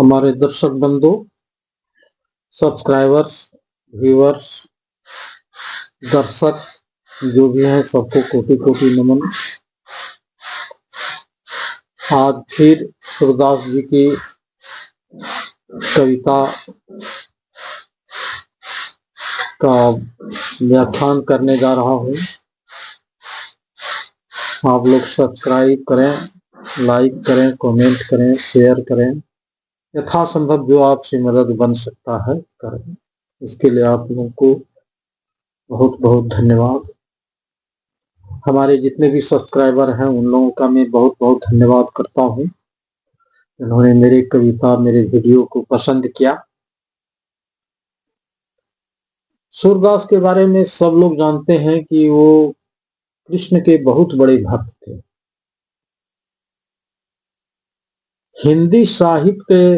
हमारे दर्शक बंधु, सब्सक्राइबर्स, व्यूअर्स, दर्शक जो भी हैं सबको कोटि कोटि नमन। आज फिर सूरदास जी की कविता का व्याख्यान करने जा रहा हूँ। आप लोग सब्सक्राइब करें, लाइक करें, कमेंट करें, शेयर करें, यथासंभव जो आपसे मदद बन सकता है करें। इसके लिए आप लोगों को बहुत बहुत धन्यवाद। हमारे जितने भी सब्सक्राइबर हैं उन लोगों का मैं बहुत बहुत धन्यवाद करता हूँ, उन्होंने मेरी कविता, मेरे वीडियो को पसंद किया। सूरदास के बारे में सब लोग जानते हैं कि वो कृष्ण के बहुत बड़े भक्त थे। हिंदी साहित्य के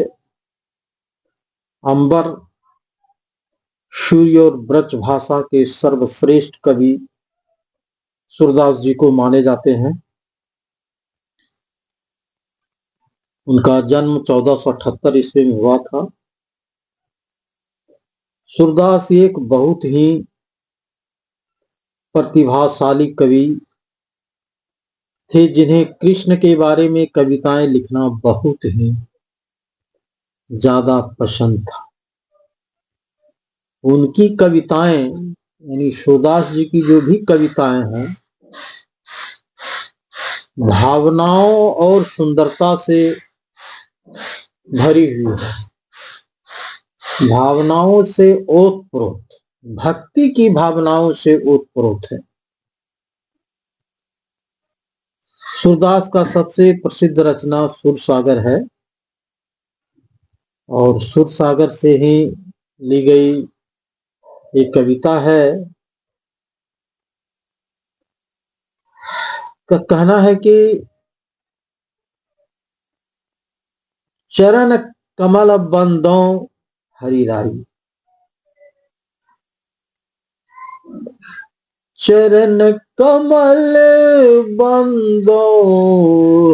अंबर, सूर्य और ब्रज भाषा के सर्वश्रेष्ठ कवि सूरदास जी को माने जाते हैं। उनका जन्म 1478 ईस्वी में हुआ था। सूरदास एक बहुत ही प्रतिभाशाली कवि थे, जिन्हें कृष्ण के बारे में कविताएं लिखना बहुत ही ज्यादा पसंद था। उनकी कविताएं यानी सूरदास जी की जो भी कविताएं हैं, भावनाओं और सुंदरता से भरी हुई है। भावनाओं से ओतप्रोत, भक्ति की भावनाओं से ओतप्रोत है। सूरदास का सबसे प्रसिद्ध रचना सुरसागर है और सुरसागर से ही ली गई एक कविता है। का कहना है कि चरण कमल बंदों हरिराई, चरण कमल बंदों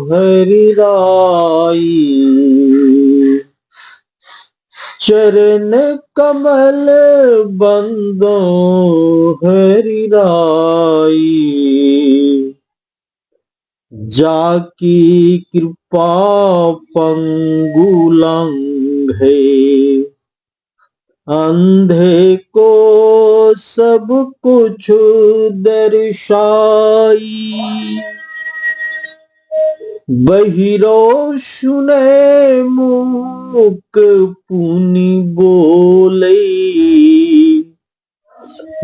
हरिराई, चरण कमल बंदों हरिराई, जाकी कृपा पंगुलंघे, अंधे को सब कुछ दर्शाई, बहिरो सुने मूक पुनि बोले,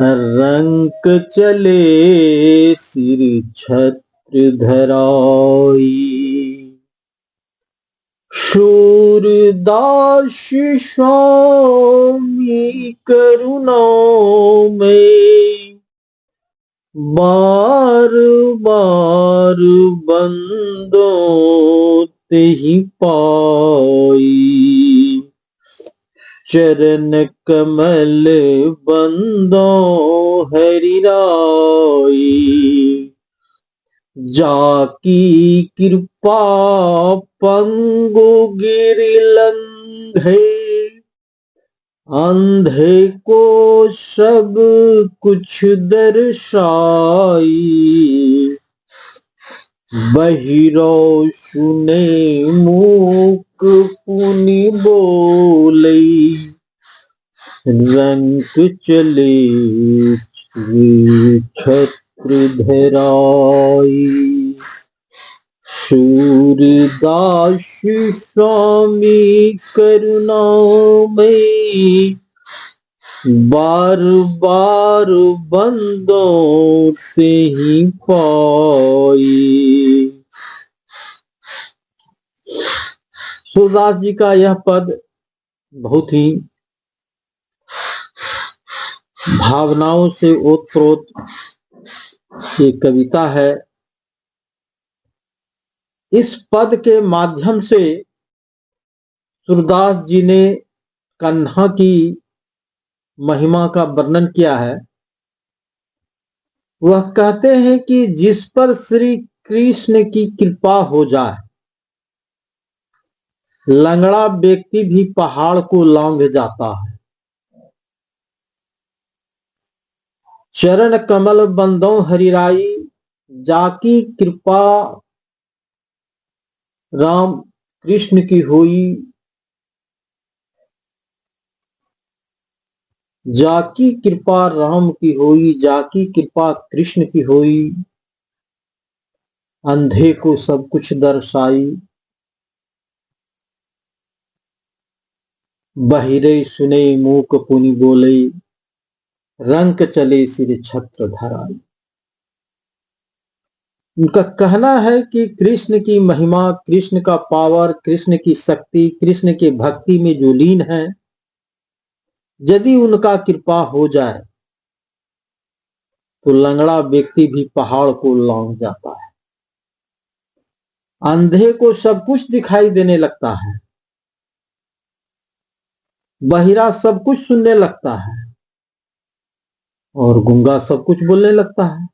रंक चले सिर छत्र धराई, सूरदास स्वामी करुणा में, बार बार बंदों तेहि पाई, चरण कमल बंदों हरिराई, जाकी कृपा पंगु गिर लंघे, अंधे को सब कुछ दर्शाई, बहिरो सुने मूक पुनि बोले, रंक चले छत्र धराई, सूरदास स्वामी करुणा में, बार बार बंदों तेहि पाई। सूरदास जी का यह पद बहुत ही भावनाओं से ओतप्रोत एक कविता है। इस पद के माध्यम से सूरदास जी ने कान्हा की महिमा का वर्णन किया है। वह कहते हैं कि जिस पर श्री कृष्ण की कृपा हो जाए लंगड़ा व्यक्ति भी पहाड़ को लांघ जाता है। चरण कमल बंदो हरिराई, जाकी कृपा राम कृष्ण की हुई, जाकी कृपा राम की हुई, जाकी कृपा कृष्ण की हुई, अंधे को सब कुछ दर्शाई, बहिरे सुने मूक पुनि बोले, रंक चले सिर छत्र धराई। उनका कहना है कि कृष्ण की महिमा, कृष्ण का पावर, कृष्ण की शक्ति, कृष्ण के भक्ति में जो लीन है, यदि उनका कृपा हो जाए तो लंगड़ा व्यक्ति भी पहाड़ को लांघ जाता है। अंधे को सब कुछ दिखाई देने लगता है, बहिरा सब कुछ सुनने लगता है और गूंगा सब कुछ बोलने लगता है।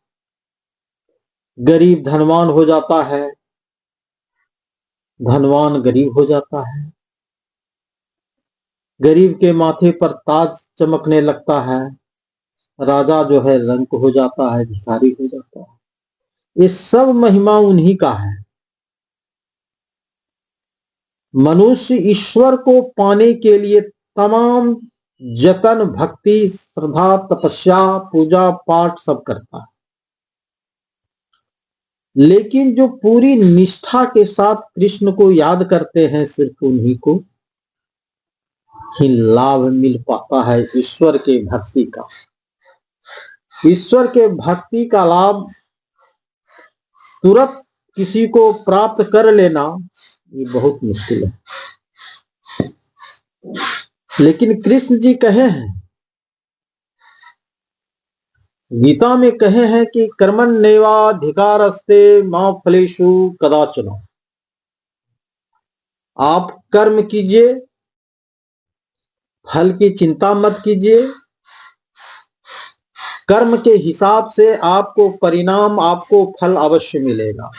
गरीब धनवान हो जाता है, धनवान गरीब हो जाता है। गरीब के माथे पर ताज चमकने लगता है, राजा जो है रंक हो जाता है, भिखारी हो जाता है। ये सब महिमा उन्हीं का है। मनुष्य ईश्वर को पाने के लिए तमाम जतन, भक्ति, श्रद्धा, तपस्या, पूजा पाठ सब करता है, लेकिन जो पूरी निष्ठा के साथ कृष्ण को याद करते हैं, सिर्फ उन्हीं को ही लाभ मिल पाता है ईश्वर के भक्ति का। ईश्वर के भक्ति का लाभ तुरंत किसी को प्राप्त कर लेना ये बहुत मुश्किल है। लेकिन कृष्ण जी कहे हैं, गीता में कहे हैं कि कर्मण्येवाधिकारस्ते मा फलेषु कदाचन। आप कर्म कीजिए, फल की चिंता मत कीजिए। कर्म के हिसाब से आपको परिणाम, आपको फल अवश्य मिलेगा।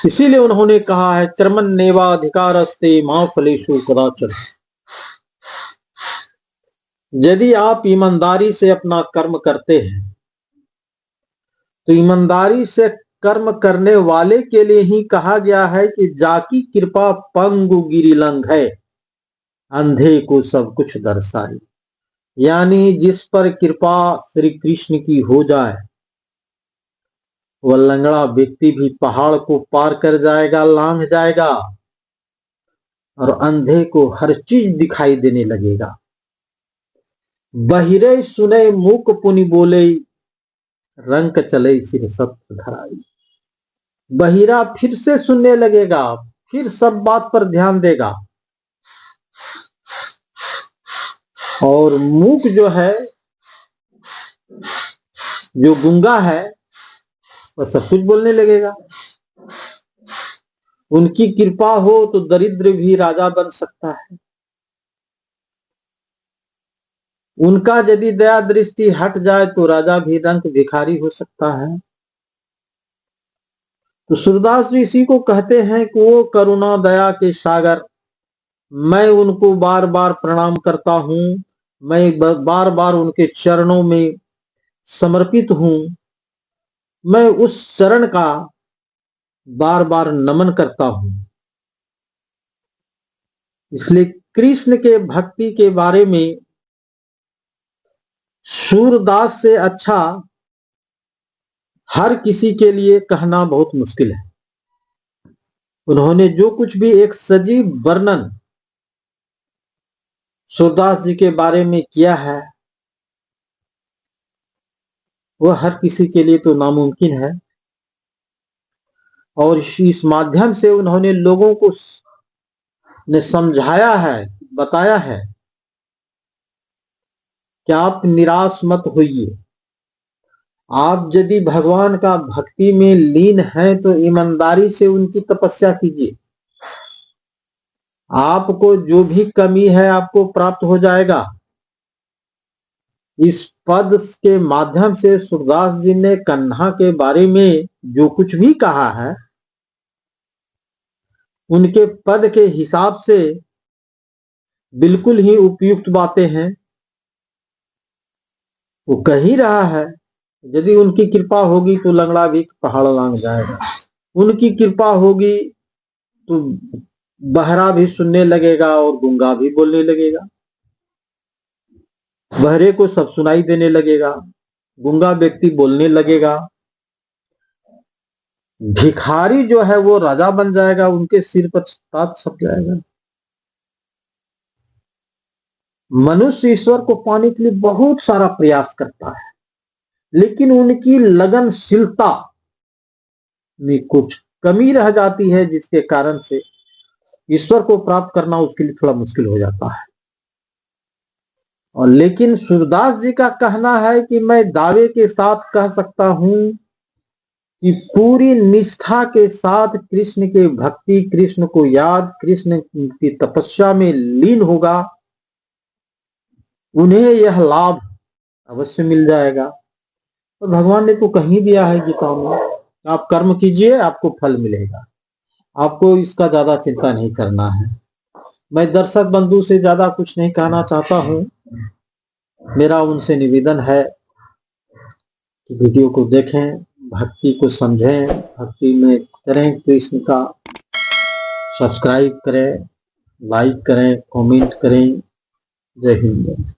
इसीलिए उन्होंने कहा है कर्मण्येवाधिकारस्ते मा फलेषु कदाचन। यदि आप ईमानदारी से अपना कर्म करते हैं तो ईमानदारी से कर्म करने वाले के लिए ही कहा गया है कि जाकी कृपा पंगु गिरि लंघै, अंधे को सब कुछ दर्शाई। यानी जिस पर कृपा श्री कृष्ण की हो जाए वह लंगड़ा व्यक्ति भी पहाड़ को पार कर जाएगा, लांघ जाएगा, और अंधे को हर चीज दिखाई देने लगेगा। बहिरे सुने मूक पुनि बोले, रंक चले सिर सत्य धराई। बहिरा फिर से सुनने लगेगा, फिर सब बात पर ध्यान देगा, और मूक जो है, जो गूंगा है, वह सब कुछ बोलने लगेगा। उनकी कृपा हो तो दरिद्र भी राजा बन सकता है। उनका यदि दया दृष्टि हट जाए तो राजा भी रंक भिखारी हो सकता है। तो सूरदास जी इसी को कहते हैं कि वो करुणा दया के सागर, मैं उनको बार बार प्रणाम करता हूं, मैं बार बार उनके चरणों में समर्पित हूं, मैं उस चरण का बार बार नमन करता हूं। इसलिए कृष्ण के भक्ति के बारे में सूरदास से अच्छा हर किसी के लिए कहना बहुत मुश्किल है। उन्होंने जो कुछ भी एक सजीव वर्णन सूरदास जी के बारे में किया है वह हर किसी के लिए तो नामुमकिन है। और इस माध्यम से उन्होंने लोगों को ने समझाया है, बताया है कि आप निराश मत होइए। आप यदि भगवान का भक्ति में लीन हैं तो ईमानदारी से उनकी तपस्या कीजिए। आपको जो भी कमी है आपको प्राप्त हो जाएगा। इस पद के माध्यम से सूरदास जी ने कन्हा के बारे में जो कुछ भी कहा है उनके पद के हिसाब से बिल्कुल ही उपयुक्त बातें हैं। वो कह ही रहा है, यदि उनकी कृपा होगी तो लंगड़ा भी पहाड़ लांग जाएगा, उनकी कृपा होगी तो बहरा भी सुनने लगेगा और गूंगा भी बोलने लगेगा, बहरे को सब सुनाई देने लगेगा, गूंगा व्यक्ति बोलने लगेगा, भिखारी जो है वो राजा बन जाएगा, उनके सिर पर ताज छप जाएगा। मनुष्य ईश्वर को पाने के लिए बहुत सारा प्रयास करता है, लेकिन उनकी लगनशीलता में कुछ कमी रह जाती है, जिसके कारण से ईश्वर को प्राप्त करना उसके लिए थोड़ा मुश्किल हो जाता है। और लेकिन सूरदास जी का कहना है कि मैं दावे के साथ कह सकता हूं कि पूरी निष्ठा के साथ कृष्ण के भक्ति, कृष्ण को याद, कृष्ण की तपस्या में लीन होगा, उन्हें यह लाभ अवश्य मिल जाएगा। और भगवान ने तो कहीं दिया है गीता में, आप कर्म कीजिए आपको फल मिलेगा, आपको इसका ज्यादा चिंता नहीं करना है। मैं दर्शक बंधु से ज्यादा कुछ नहीं कहना चाहता हूं। मेरा उनसे निवेदन है कि वीडियो को देखें, भक्ति को समझें, भक्ति में करें कृष्ण का, सब्सक्राइब करें, लाइक करें, कमेंट करें। जय हिंद।